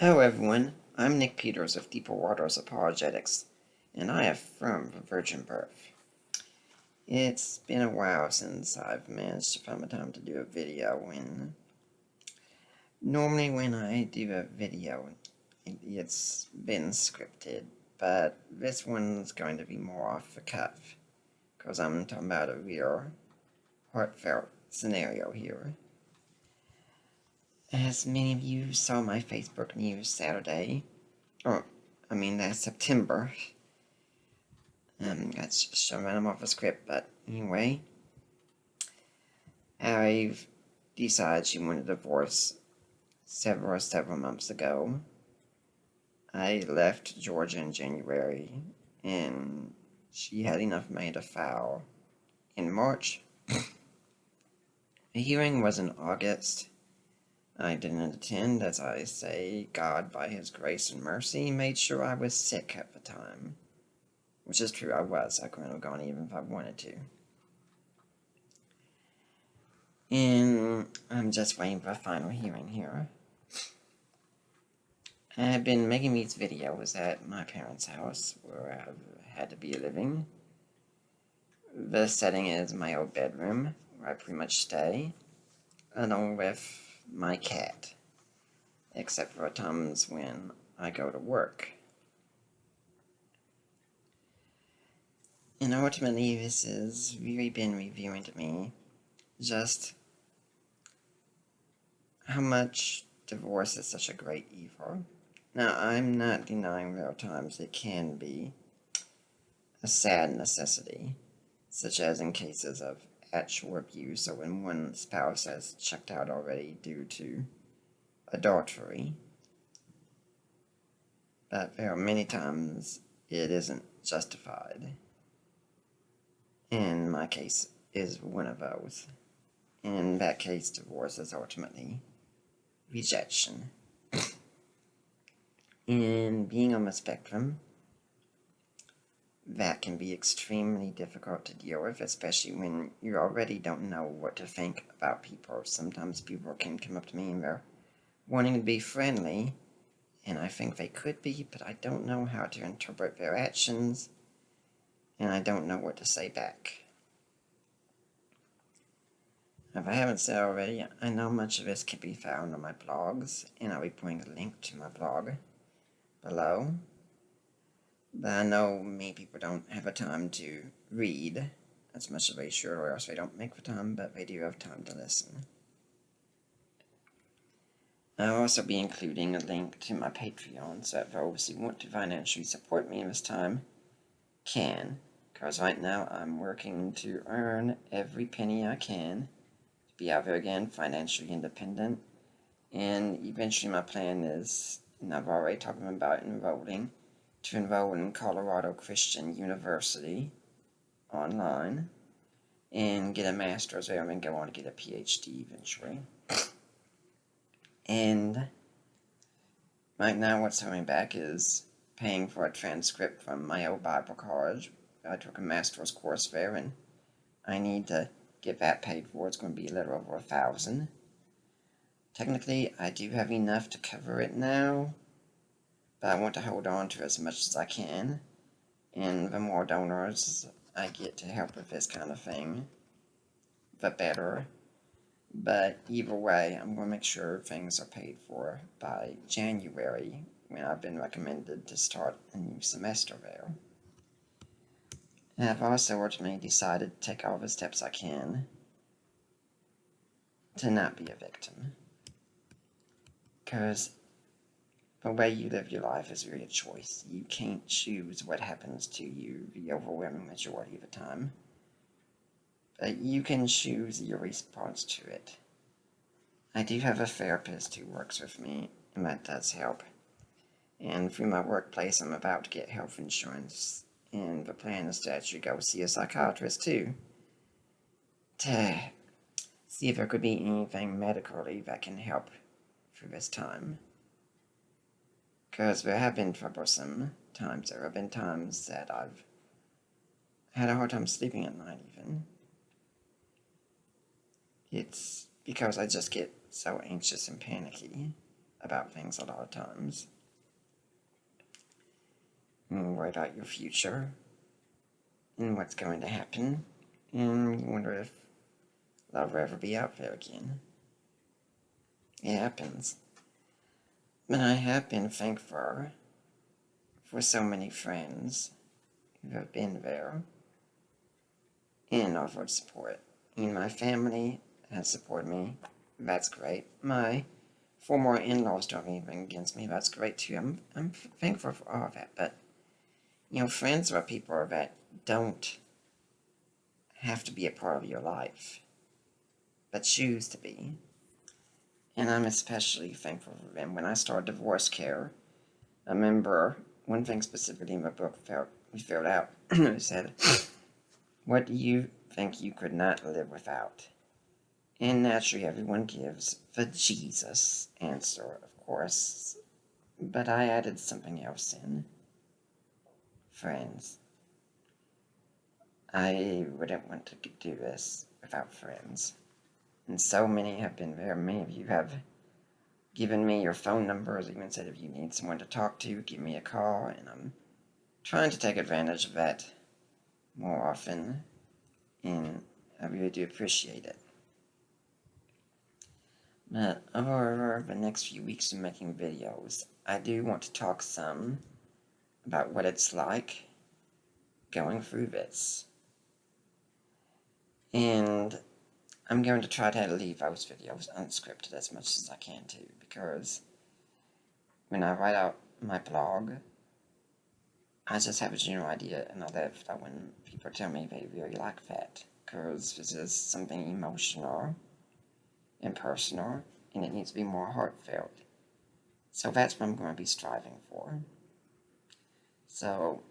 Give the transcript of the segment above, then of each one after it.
Hello everyone, I'm Nick Peters of Deeper Waters Apologetics, and I affirm the virgin birth. It's been a while since I've managed to find the time to do a video, and normally when I do a video, it's been scripted, but this one's going to be more off the cuff, because I'm talking about a real, heartfelt scenario here. As many of you saw my Facebook news Saturday, last September. That's just a random off a script, but anyway, I've decided she wanted a divorce several months ago. I left Georgia in January, and she had enough money to file in March. The hearing was in August. I didn't attend, as I say, God, by His grace and mercy, made sure I was sick at the time. Which is true, I was. I couldn't have gone even if I wanted to. And I'm just waiting for a final hearing here. I've been making these videos at my parents' house, where I've had to be living. The setting is my old bedroom, where I pretty much stay, along with my cat, except for times when I go to work. And ultimately, this has really been revealing to me just how much divorce is such a great evil. Now, I'm not denying there are times it can be a sad necessity, such as in cases of actual abuse or when one spouse has checked out already due to adultery. But there are many times it isn't justified. And my case is one of those. In that case, divorce is ultimately rejection. And being on the spectrum, that can be extremely difficult to deal with, especially when you already don't know what to think about people. Sometimes people can come up to me and they're wanting to be friendly, and I think they could be, but I don't know how to interpret their actions, and I don't know what to say back. If I haven't said already, I know much of this can be found on my blogs, and I'll be putting a link to my blog below. But I know many people don't have the time to read as much as they should, or else they don't make the time, but they do have time to listen. I'll also be including a link to my Patreon, so if those who want to financially support me this time can, because right now I'm working to earn every penny I can to be out there again, financially independent, and eventually my plan is, and I've already talked about to enroll in Colorado Christian University online and get a master's there and then go on to get a PhD eventually. And right now what's holding back is paying for a transcript from my old Bible college. I took a master's course there and I need to get that paid for. It's going to be a little over $1,000. Technically, I do have enough to cover it now, but I want to hold on to as much as I can, and the more donors I get to help with this kind of thing, the better. But either way, I'm going to make sure things are paid for by January, when I've been recommended to start a new semester there. And I've also ultimately decided to take all the steps I can to not be a victim. Because the way you live your life is really a choice. You can't choose what happens to you the overwhelming majority of the time. But you can choose your response to it. I do have a therapist who works with me, and that does help. And through my workplace, I'm about to get health insurance, and the plan is to actually go see a psychiatrist too, to see if there could be anything medically that can help through this time. Because there have been troublesome times. There have been times that I've had a hard time sleeping at night even. It's because I just get so anxious and panicky about things a lot of times. And worry about your future and what's going to happen, and you wonder if love will ever be out there again. It happens. But I have been thankful for so many friends who have been there and offered support. And my family has supported me. That's great. My former in-laws don't have anything against me. That's great too. I'm thankful for all of that. But, friends are people that don't have to be a part of your life, but choose to be. And I'm especially thankful for them. When I started divorce care, I remember one thing specifically in my book we filled out. It said, "What do you think you could not live without?" And naturally, everyone gives the Jesus answer, of course. But I added something else in. Friends. I wouldn't want to do this without friends. And so many have been there. Many of you have given me your phone numbers, even said if you need someone to talk to, give me a call. And I'm trying to take advantage of that more often. And I really do appreciate it. But over the next few weeks of making videos, I do want to talk some about what it's like going through this. And I'm going to try to leave those videos unscripted as much as I can too, because when I write out my blog, I just have a general idea, and I love that when people tell me they really like that, because this is something emotional and personal, and it needs to be more heartfelt. So that's what I'm going to be striving for. So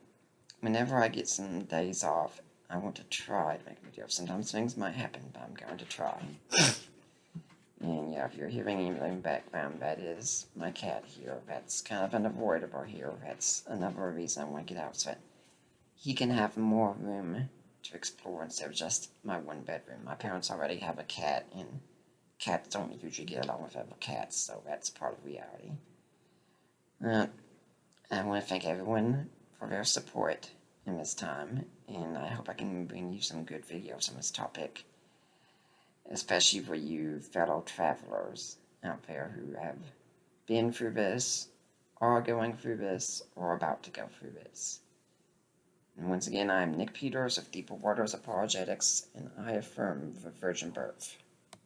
whenever I get some days off, I want to try to make a video. Sometimes things might happen, but I'm going to try. And yeah, if you're hearing anything in the background, that is my cat here. That's kind of unavoidable here. That's another reason I want to get out, so that he can have more room to explore instead of just my one bedroom. My parents already have a cat, and cats don't usually get along with other cats, so that's part of reality. I want to thank everyone for their support in this time, and I hope I can bring you some good videos on this topic, especially for you fellow travelers out there who have been through this, are going through this, or about to go through this. And once again, I'm Nick Peters of Deeper Waters Apologetics, and I affirm the virgin birth.